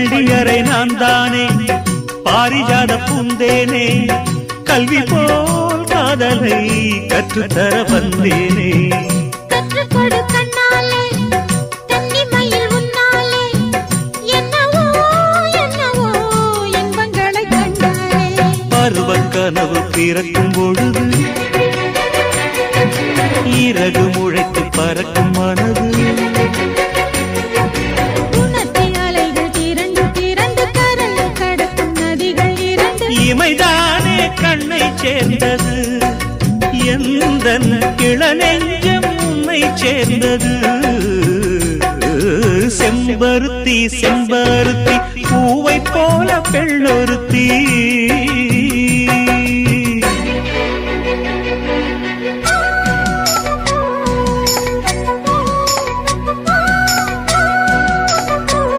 பள்ளியறை நான் தானே பாரிஜாத பூந்தேனே கல்வி போல் காதலை கற்றுத்தர வந்தேனே கற்றுக்கொடு கண்ணாலே தன்னிமையில் உன்னாலே என்னவோ என்னவோ இன்பங்களை கண்டாலே பருவக் கனவு பிறக்கும் பொழுது இறகு முளைத்து பறக்கும் மனது இமைதானே கண்ணை சேர்ந்தது எந்தன் இளநெஞ்சம் உன்னை சேர்ந்தது செம்பருத்தி செம்பருத்தி பூவை போல பெண்ணொருத்தி